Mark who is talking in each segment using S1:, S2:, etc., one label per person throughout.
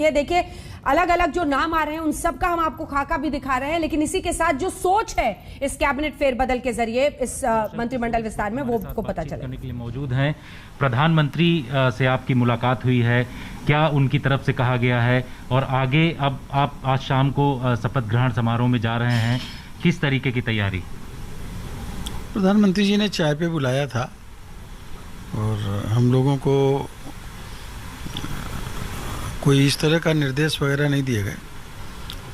S1: ये देखिए अलग अलग जो नाम आ रहे हैं उन सब का हम आपको खाका भी दिखा रहे हैं, लेकिन इसी के साथ जो सोच है इस कैबिनेट फेरबदल के जरिए इस मंत्रिमंडल विस्तार में वो को पता चला।
S2: करने के लिए मौजूद हैं प्रधानमंत्री से आपकी मुलाकात हुई है, क्या उनकी तरफ से कहा गया है और आगे अब आप आज शाम को शपथ ग्रहण समारोह में जा रहे हैं, किस तरीके की तैयारी?
S3: प्रधानमंत्री जी ने चाय पे बुलाया था और हम लोगों को कोई इस तरह का निर्देश वगैरह नहीं दिए गए।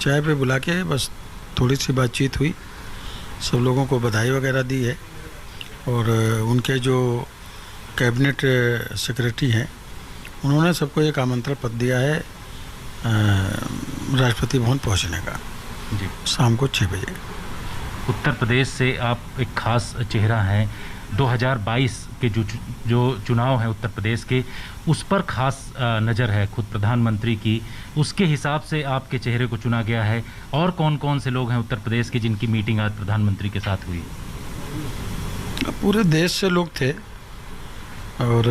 S3: चाय पे बुला के बस थोड़ी सी बातचीत हुई, सब लोगों को बधाई वगैरह दी है और उनके जो कैबिनेट सेक्रेटरी हैं उन्होंने सबको एक आमंत्रण पत्र दिया है राष्ट्रपति भवन पहुंचने का
S2: जी
S3: शाम को 6 बजे।
S2: उत्तर प्रदेश से आप एक खास चेहरा हैं, 2022 के जो चुनाव हैं उत्तर प्रदेश के, उस पर खास नज़र है खुद प्रधानमंत्री की, उसके हिसाब से आपके चेहरे को चुना गया है। और कौन कौन से लोग हैं उत्तर प्रदेश के जिनकी मीटिंग आज प्रधानमंत्री के साथ हुई?
S3: पूरे देश से लोग थे और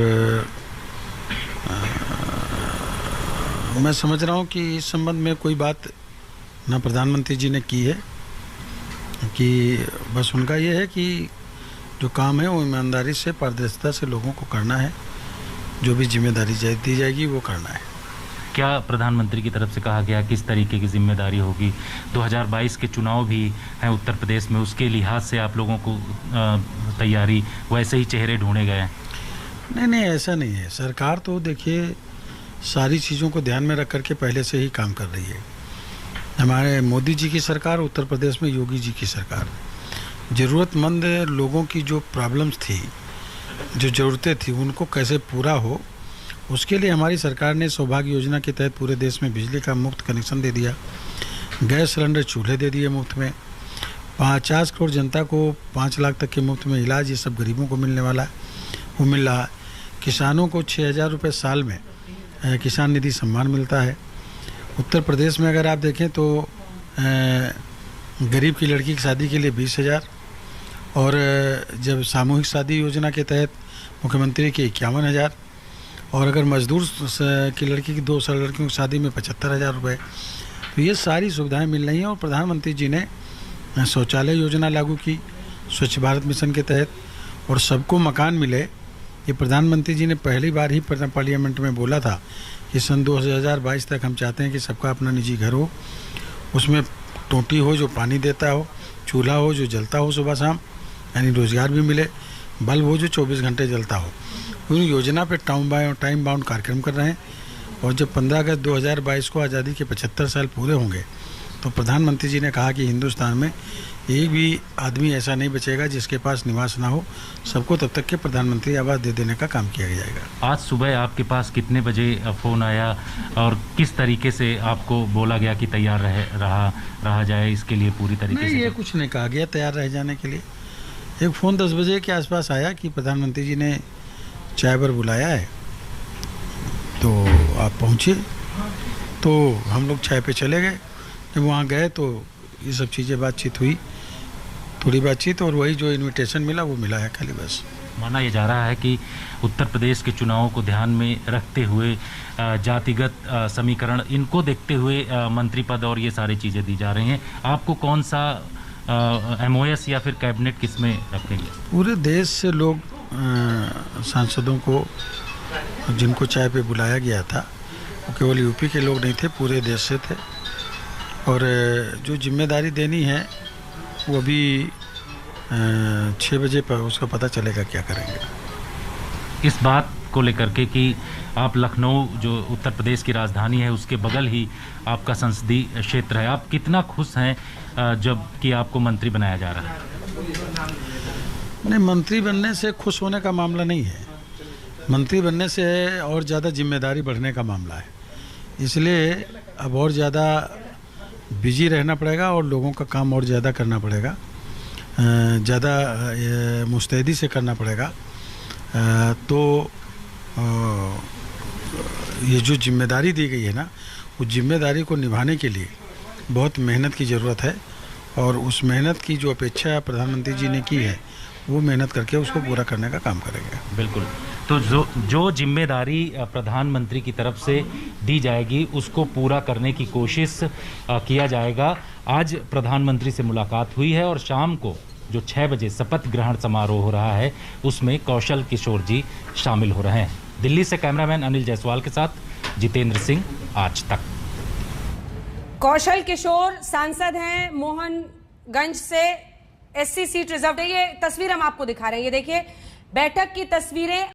S3: मैं समझ रहा हूँ कि इस संबंध में कोई बात ना प्रधानमंत्री जी ने की है, कि बस उनका ये है कि जो काम है वो ईमानदारी से पारदर्शिता से लोगों को करना है, जो भी जिम्मेदारी दी जाएगी वो करना है।
S2: क्या प्रधानमंत्री की तरफ से कहा गया किस तरीके की जिम्मेदारी होगी? 2022 के चुनाव भी हैं उत्तर प्रदेश में, उसके लिहाज से आप लोगों को तैयारी, वैसे ही चेहरे ढूंढे गए?
S3: नहीं, ऐसा नहीं है। सरकार तो देखिए सारी चीज़ों को ध्यान में रख करके पहले से ही काम कर रही है। हमारे मोदी जी की सरकार, उत्तर प्रदेश में योगी जी की सरकार, ज़रूरतमंद लोगों की जो प्रॉब्लम्स थी, जो ज़रूरतें थी, उनको कैसे पूरा हो, उसके लिए हमारी सरकार ने सौभाग्य योजना के तहत पूरे देश में बिजली का मुफ्त कनेक्शन दे दिया, गैस सिलेंडर चूल्हे दे दिए मुफ्त में, 50 करोड़ जनता को 5 लाख तक के मुफ्त में इलाज, ये सब गरीबों को मिलने वाला वो मिल रहा। किसानों को 6,000 रुपये साल में किसान निधि सम्मान मिलता है। उत्तर प्रदेश में अगर आप देखें तो गरीब की लड़की की शादी के लिए 20,000 और जब सामूहिक शादी योजना के तहत मुख्यमंत्री के 51,000 और अगर मजदूर की लड़की की 2 लड़कियों की शादी में 75,000 रुपये। तो ये सारी सुविधाएं मिल रही हैं और प्रधानमंत्री जी ने शौचालय योजना लागू की स्वच्छ भारत मिशन के तहत और सबको मकान मिले। ये प्रधानमंत्री जी ने पहली बार ही पार्लियामेंट में बोला था कि सन 2022 तक हम चाहते हैं कि सबका अपना निजी घर हो, उसमें टोंटी हो जो पानी देता हो, चूल्हा हो जो जलता हो सुबह शाम, यानी रोज़गार भी मिले, बल्ब हो जो 24 घंटे जलता हो। उन योजना पे टाइम बाउंड कार्यक्रम कर रहे हैं और जब 15 अगस्त 2022 को आज़ादी के 75 साल पूरे होंगे तो प्रधानमंत्री जी ने कहा कि हिंदुस्तान में एक भी आदमी ऐसा नहीं बचेगा जिसके पास निवास ना हो, सबको तब तक के प्रधानमंत्री आवास दे देने का काम किया जाएगा।
S2: आज सुबह आपके पास कितने बजे फ़ोन आया और किस तरीके से आपको बोला गया कि तैयार रहा जाए इसके लिए पूरी तरीके से?
S3: ये कुछ नहीं कहा गया तैयार रह जाने के लिए। एक फ़ोन 10 बजे के आसपास आया कि प्रधानमंत्री जी ने चाय पर बुलाया है तो आप पहुँचे, तो हम लोग चाय पे चले गए। जब वहाँ गए तो ये सब चीज़ें बातचीत हुई, थोड़ी बातचीत, और वही जो इनविटेशन मिला वो मिला है खाली बस।
S2: माना यह जा रहा है कि उत्तर प्रदेश के चुनावों को ध्यान में रखते हुए जातिगत समीकरण, इनको देखते हुए मंत्री पद और ये सारी चीज़ें दी जा रही हैं। आपको कौन सा MOS या फिर कैबिनेट किस में रखेंगे?
S3: पूरे देश से लोग सांसदों को जिनको चाय पे बुलाया गया था वो केवल यूपी के लोग नहीं थे, पूरे देश से थे और जो जिम्मेदारी देनी है वो अभी 6 बजे पर उसका पता चलेगा क्या करेंगे।
S2: इस बात को लेकर के कि आप लखनऊ जो उत्तर प्रदेश की राजधानी है उसके बगल ही आपका संसदीय क्षेत्र है, आप कितना खुश हैं जब कि आपको मंत्री बनाया जा रहा है?
S3: नहीं, मंत्री बनने से खुश होने का मामला नहीं है, मंत्री बनने से और ज़्यादा जिम्मेदारी बढ़ने का मामला है। इसलिए अब और ज़्यादा बिजी रहना पड़ेगा और लोगों का काम और ज़्यादा करना पड़ेगा, ज़्यादा मुस्तैदी से करना पड़ेगा। तो ये जो जिम्मेदारी दी गई है ना, उस जिम्मेदारी को निभाने के लिए बहुत मेहनत की ज़रूरत है और उस मेहनत की जो अपेक्षा प्रधानमंत्री जी ने की है वो मेहनत करके उसको पूरा करने का काम करेंगे।
S2: बिल्कुल। तो जो जिम्मेदारी प्रधानमंत्री की तरफ से दी जाएगी उसको पूरा करने की कोशिश किया जाएगा। आज प्रधानमंत्री से मुलाकात हुई है और शाम को जो 6 बजे शपथ ग्रहण समारोह हो रहा है उसमें कौशल किशोर जी शामिल हो रहे हैं। दिल्ली से कैमरामैन अनिल जायसवाल के साथ जितेंद्र सिंह, आज तक।
S1: कौशल किशोर सांसद हैं मोहनगंज से, एससी सीट रिजर्व है। ये तस्वीर हम आपको दिखा रहे हैं, ये देखिए बैठक की तस्वीरें।